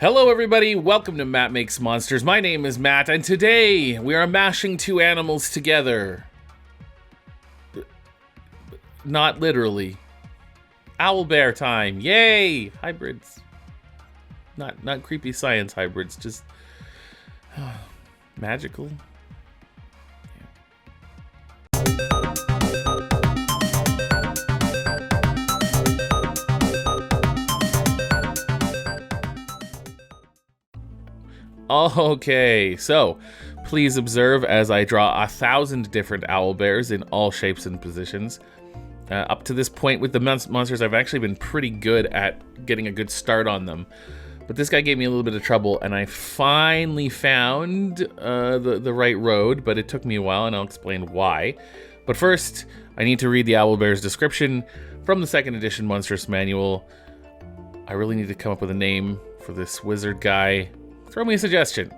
Hello everybody, welcome to Matt Makes Monsters. My name is Matt, and today we are mashing two animals together. Not literally. Owlbear time, yay! Hybrids. Not creepy science hybrids, just magical. Okay, so please observe as I draw 1,000 different owlbears in all shapes and positions. Up to this point with the monsters, I've actually been pretty good at getting a good start on them. But this guy gave me a little bit of trouble, and I finally found the right road, but it took me a while, and I'll explain why. But first, I need to read the owlbear's description from the 2nd edition Monstrous Manual. I really need to come up with a name for this wizard guy. Throw me a suggestion.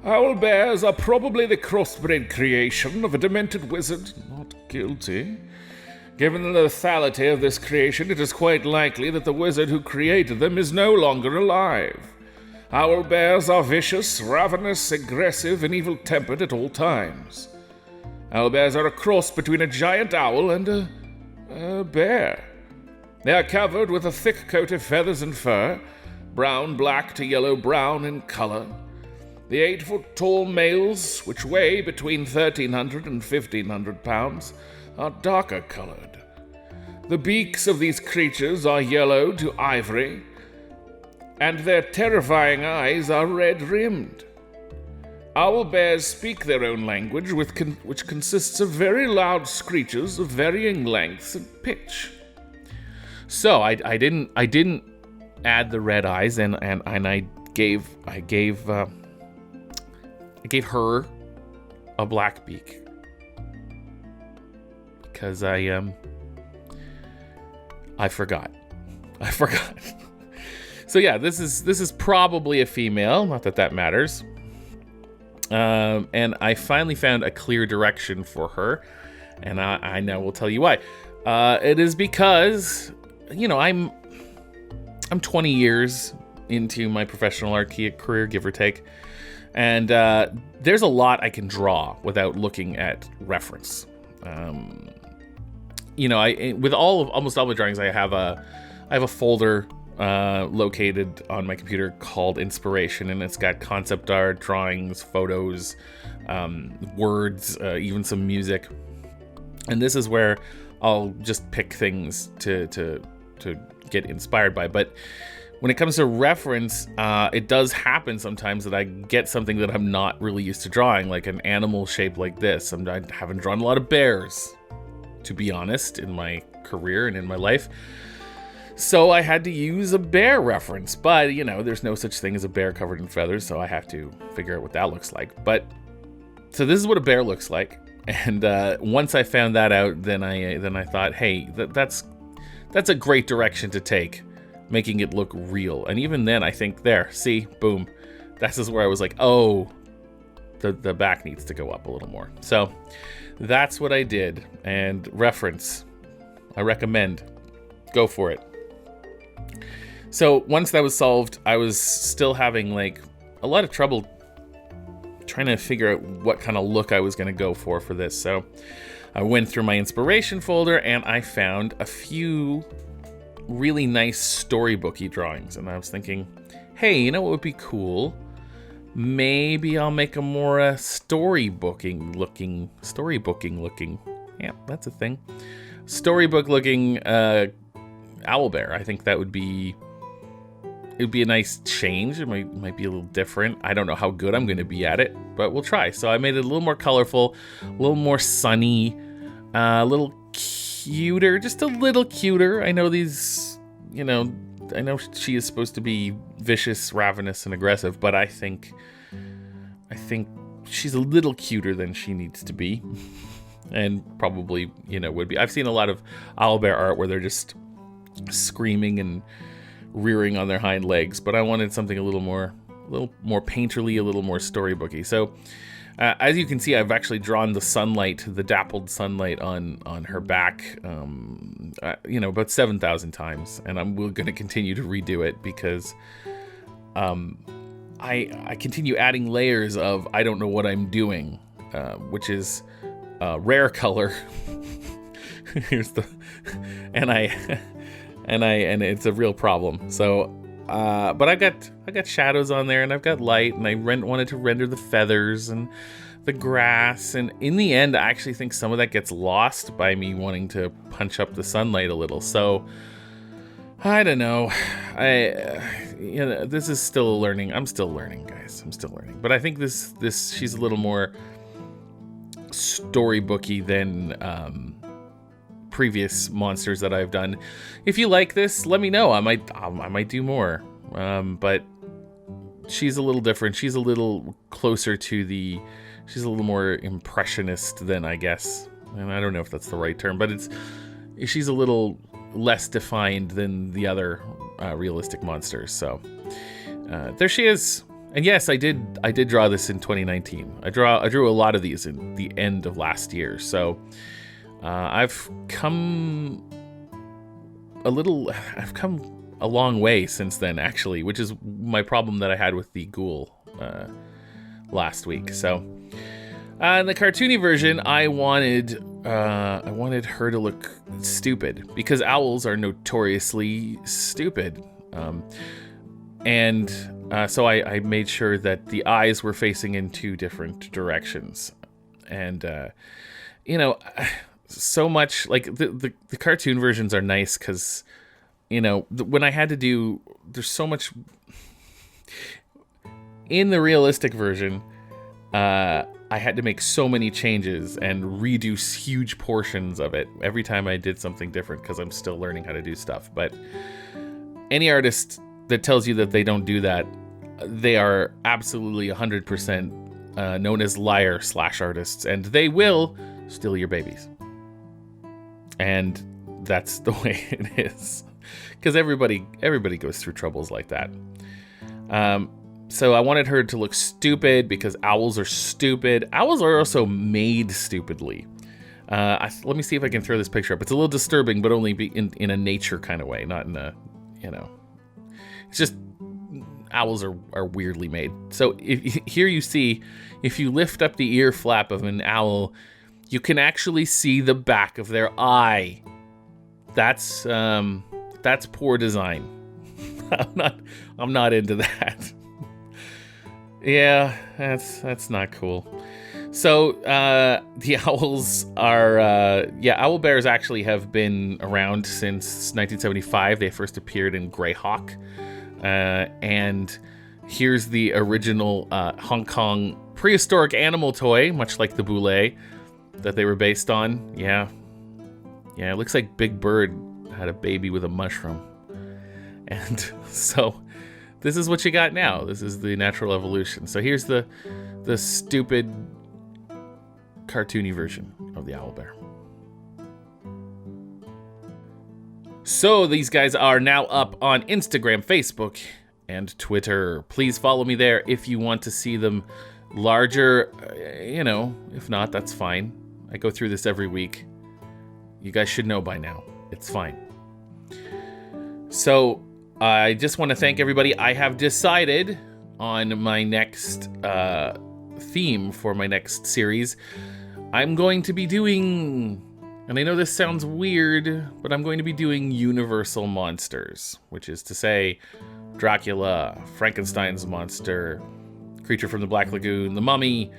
Owlbears are probably the crossbred creation of a demented wizard. Not guilty. Given the lethality of this creation, it is quite likely that the wizard who created them is no longer alive. Owlbears are vicious, ravenous, aggressive, and evil-tempered at all times. Owlbears are a cross between a giant owl and a bear. They are covered with a thick coat of feathers and fur, brown, black to yellow-brown in color. The 8-foot-tall males, which weigh between 1,300 and 1,500 pounds, are darker colored. The beaks of these creatures are yellow to ivory, and their terrifying eyes are red-rimmed. Owlbears speak their own language, which consists of very loud screeches of varying lengths and pitch. So I didn't add the red eyes, and I gave her a black beak because I forgot. So yeah, this is probably a female. Not that matters. And I finally found a clear direction for her, and I now will tell you why. It is because I'm 20 years into my professional art career, give or take, and there's a lot I can draw without looking at reference. With almost all the drawings, I have a folder located on my computer called Inspiration, and it's got concept art, drawings, photos, words, even some music. And this is where I'll just pick things to get inspired by. But when it comes to reference, it does happen sometimes that I get something that I'm not really used to drawing, like an animal shape like this. I haven't drawn a lot of bears, to be honest, in my career and in my life. So I had to use a bear reference, but there's no such thing as a bear covered in feathers, so I have to figure out what that looks like. So this is what a bear looks like. And once I found that out, then I thought, hey, that's a great direction to take, making it look real. And even then, I think see, boom, this is where I was like, oh, the back needs to go up a little more. So that's what I did. And reference, I recommend, go for it. So once that was solved, I was still having a lot of trouble trying to figure out what kind of look I was going to go for this. So I went through my inspiration folder and I found a few really nice storybooky drawings. And I was thinking, hey, you know what would be cool? Maybe I'll make a more storybooking looking. Yeah, that's a thing. Storybook looking owlbear. I think that would be a nice change. It might be a little different. I don't know how good I'm going to be at it, but we'll try. So I made it a little more colorful, a little more sunny, a little cuter, just a little cuter. I know I know she is supposed to be vicious, ravenous, and aggressive, but I think she's a little cuter than she needs to be, and probably would be. I've seen a lot of owlbear art where they're just screaming and rearing on their hind legs, but I wanted something a little more painterly, a little more storybooky. So as you can see, I've actually drawn the dappled sunlight on her back, about 7,000 times, and we're going to continue to redo it because I continue adding layers of I don't know what I'm doing, which is rare color. Here's the, and it's a real problem. So, but I got shadows on there, and I've got light, and I wanted to render the feathers and the grass, and in the end, I actually think some of that gets lost by me wanting to punch up the sunlight a little. So, I don't know. This is still learning. I'm still learning, guys. I'm still learning. But I think this she's a little more storybooky than previous monsters that I've done. If you like this, let me know. I might do more. But she's a little different. She's a little closer to she's a little more impressionist than, I guess. And I don't know if that's the right term, but she's a little less defined than the other realistic monsters. So there she is. And yes, I did draw this in 2019. I drew a lot of these in the end of last year. So I've come a long way since then, actually, which is my problem that I had with the ghoul last week. So in the cartoony version, I wanted her to look stupid, because owls are notoriously stupid. So I made sure that the eyes were facing in two different directions. And, so much, like, the cartoon versions are nice because, when I had to do, there's so much... In the realistic version, I had to make so many changes and redo huge portions of it every time I did something different, because I'm still learning how to do stuff. But any artist that tells you that they don't do that, they are absolutely 100% known as liar/artists, and they will steal your babies. And that's the way it is, because everybody goes through troubles like that. So I wanted her to look stupid because owls are stupid. Owls are also made stupidly. Let me see if I can throw this picture up. It's a little disturbing, but only in a nature kind of way, not in a, It's just owls are weirdly made. So here you see, if you lift up the ear flap of an owl, you can actually see the back of their eye. That's poor design. I'm not into that. Yeah, that's not cool. So the owls are OWLBEARs actually have been around since 1975. They first appeared in Greyhawk, and here's the original Hong Kong prehistoric animal toy, much like the Boule that they were based on. Yeah, it looks like Big Bird had a baby with a mushroom, and so this is what you got now. This is the natural evolution. So here's the stupid cartoony version of the OWLBEAR. So these guys are now up on Instagram, Facebook, and Twitter. Please follow me there if you want to see them larger. If not, that's fine. I go through this every week. You guys should know by now. It's fine. So I just want to thank everybody. I have decided on my next theme for my next series. I'm going to be doing, and I know this sounds weird, but I'm going to be doing universal monsters, which is to say Dracula, Frankenstein's monster, Creature from the Black Lagoon, The Mummy,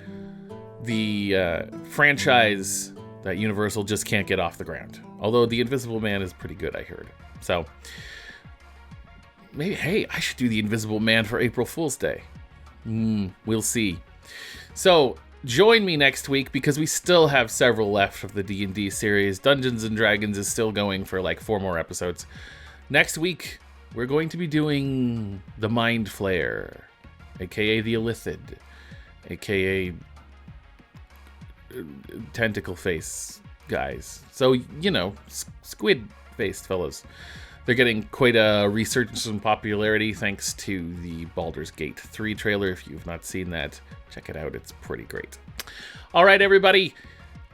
the franchise that Universal just can't get off the ground. Although The Invisible Man is pretty good, I heard. So maybe, hey, I should do The Invisible Man for April Fool's Day. We'll see. So join me next week, because we still have several left of the D&D series. Dungeons & Dragons is still going for like 4 more episodes. Next week, we're going to be doing the Mind Flayer, aka the Illithid, aka tentacle face guys. So, squid-faced fellows. They're getting quite a resurgence in popularity thanks to the Baldur's Gate 3 trailer. If you've not seen that, check it out. It's pretty great. All right, everybody.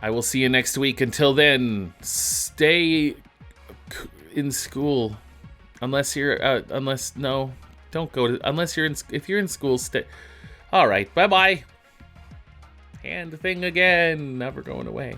I will see you next week. Until then, stay in school. No, Don't go to, unless you're in, if you're in school, stay. All right, bye-bye. Hand thing again, never going away.